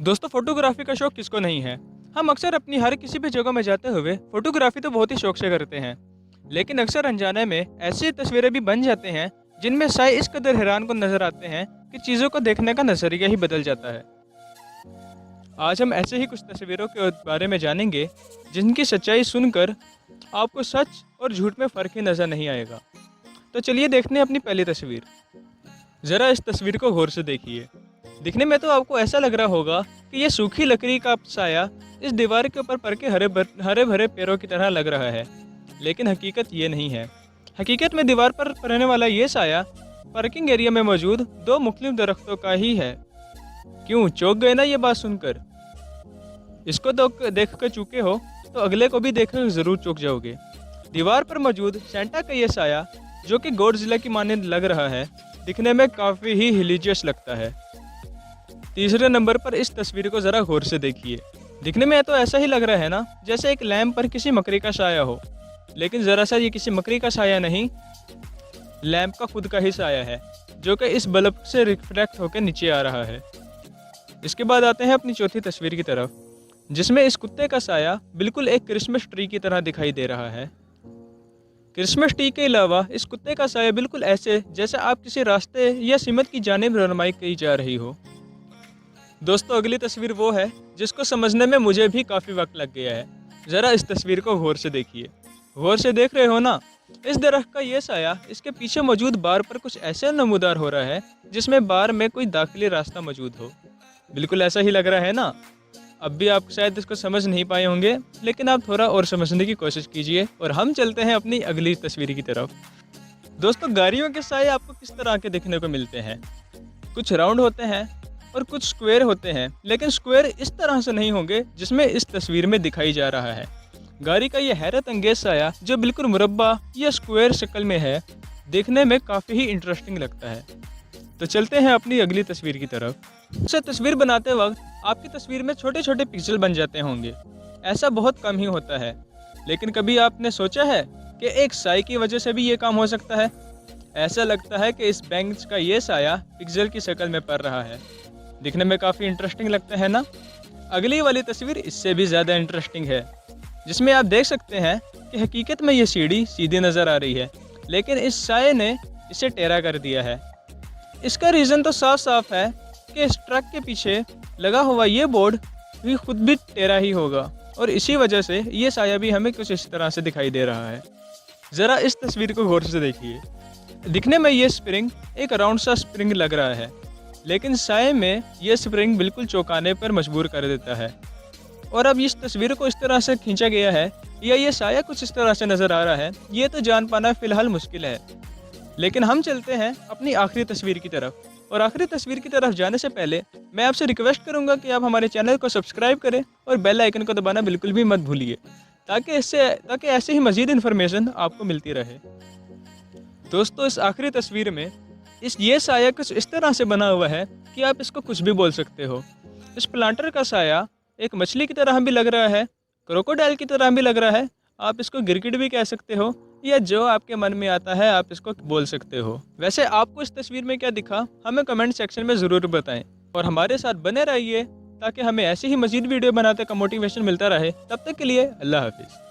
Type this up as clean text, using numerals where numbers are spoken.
दोस्तों, फोटोग्राफी का शौक किसको नहीं है। हम अक्सर अपनी हर किसी भी जगह में जाते हुए फोटोग्राफी तो बहुत ही शौक से करते हैं, लेकिन अक्सर अनजाने में ऐसी तस्वीरें भी बन जाते हैं जिनमें शायद इस कदर हैरान को नजर आते हैं कि चीज़ों को देखने का नजरिया ही बदल जाता है। आज हम ऐसे ही कुछ तस्वीरों के बारे में जानेंगे जिनकी सच्चाई सुनकर आपको सच और झूठ में फ़र्क ही नज़र नहीं आएगा। तो चलिए देखते हैं अपनी पहली तस्वीर। ज़रा इस तस्वीर को गौर से देखिए। दिखने में तो आपको ऐसा लग रहा होगा कि ये सूखी लकड़ी का साया इस दीवार के ऊपर पड़ के हरे भरे पेड़ों की तरह लग रहा है, लेकिन हकीकत ये नहीं है। हकीकत में दीवार पर पड़ने वाला ये साया पार्किंग एरिया में मौजूद दो मुख्तलिफ दरख्तों का ही है। क्यों चौंक गए ना ये बात सुनकर? इसको तो देख कर चूके हो तो अगले को भी देखकर ज़रूर चौंक जाओगे। दीवार पर मौजूद सेंटा का ये साया, जो कि गॉडजिला की मानद लग रहा है, दिखने में काफ़ी ही हिलीजियस लगता है। तीसरे नंबर पर इस तस्वीर को ज़रा गौर से देखिए। दिखने में तो ऐसा ही लग रहा है ना जैसे एक लैंप पर किसी मकड़ी का साया हो, लेकिन ज़रा सा ये किसी मकड़ी का साया नहीं, लैंप का खुद का ही साया है, जो कि इस बल्ब से रिफ्लेक्ट होकर नीचे आ रहा है। इसके बाद आते हैं अपनी चौथी तस्वीर की तरफ, जिसमें इस कुत्ते का साया बिल्कुल एक क्रिसमस ट्री की तरह दिखाई दे रहा है। क्रिसमस ट्री के अलावा इस कुत्ते का साया बिल्कुल ऐसे जैसे आप किसी रास्ते या सिमत की जानिब रहनुमाई की जा रही हो। दोस्तों, अगली तस्वीर वो है जिसको समझने में मुझे भी काफ़ी वक्त लग गया है। ज़रा इस तस्वीर को गौर से देखिए। गौर से देख रहे हो ना? इस दरख्त का ये साया इसके पीछे मौजूद बार पर कुछ ऐसे नमूदार हो रहा है जिसमें बार में कोई दाखिली रास्ता मौजूद हो। बिल्कुल ऐसा ही लग रहा है ना? अब भी आप शायद इसको समझ नहीं पाए होंगे, लेकिन आप थोड़ा और समझने की कोशिश कीजिए और हम चलते हैं अपनी अगली तस्वीर की तरफ। दोस्तों, गाड़ियों के साए आपको किस तरह के देखने को मिलते हैं? कुछ राउंड होते हैं और कुछ स्क्वायर होते हैं, लेकिन स्क्वायर इस तरह से नहीं होंगे जिसमें इस तस्वीर में दिखाई जा रहा है। गाड़ी का ये हैरत अंगेज साया जो बिल्कुल मुरब्बा या स्क्वायर शक्ल में है, देखने में काफ़ी ही इंटरेस्टिंग लगता है। तो चलते हैं अपनी अगली तस्वीर की तरफ। इसे तस्वीर बनाते वक्त आपकी तस्वीर में छोटे छोटे पिक्सल बन जाते होंगे। ऐसा बहुत कम ही होता है, लेकिन कभी आपने सोचा है कि एक साए की वजह से भी ये काम हो सकता है? ऐसा लगता है कि इस बेंच का ये साया पिक्सल की शक्ल में पड़ रहा है। दिखने में काफ़ी इंटरेस्टिंग लगता है ना? अगली वाली तस्वीर इससे भी ज़्यादा इंटरेस्टिंग है, जिसमें आप देख सकते हैं कि हकीकत में ये सीढ़ी सीधी नज़र आ रही है, लेकिन इस साए ने इसे टेढ़ा कर दिया है। इसका रीज़न तो साफ साफ है कि इस ट्रक के पीछे लगा हुआ ये बोर्ड भी खुद भी टेढ़ा ही होगा, और इसी वजह से ये साया भी हमें कुछ इस तरह से दिखाई दे रहा है। ज़रा इस तस्वीर को गौर से देखिए। दिखने में ये स्प्रिंग एक राउंड सा स्प्रिंग लग रहा है, लेकिन साए में यह स्प्रिंग बिल्कुल चौंकाने पर मजबूर कर देता है। और अब इस तस्वीर को इस तरह से खींचा गया है या ये साया कुछ इस तरह से नज़र आ रहा है, ये तो जान पाना फ़िलहाल मुश्किल है। लेकिन हम चलते हैं अपनी आखिरी तस्वीर की तरफ, और आखिरी तस्वीर की तरफ जाने से पहले मैं आपसे रिक्वेस्ट करूंगा कि आप हमारे चैनल को सब्सक्राइब करें और बेल आइकन को दबाना बिल्कुल भी मत भूलिए, ताकि ऐसे ही मज़ीद इन्फॉर्मेशन आपको मिलती रहे। दोस्तों, इस आखिरी तस्वीर में ये साया कुछ इस तरह से बना हुआ है कि आप इसको कुछ भी बोल सकते हो। इस प्लांटर का साया एक मछली की तरह भी लग रहा है, क्रोकोडाइल की तरह भी लग रहा है, आप इसको गिरगिट भी कह सकते हो, या जो आपके मन में आता है आप इसको बोल सकते हो। वैसे आपको इस तस्वीर में क्या दिखा, हमें कमेंट सेक्शन में ज़रूर बताएं, और हमारे साथ बने रहिए ताकि हमें ऐसे ही मज़ीद वीडियो बनाने का मोटिवेशन मिलता रहे। तब तक के लिए अल्लाह हाफिज़।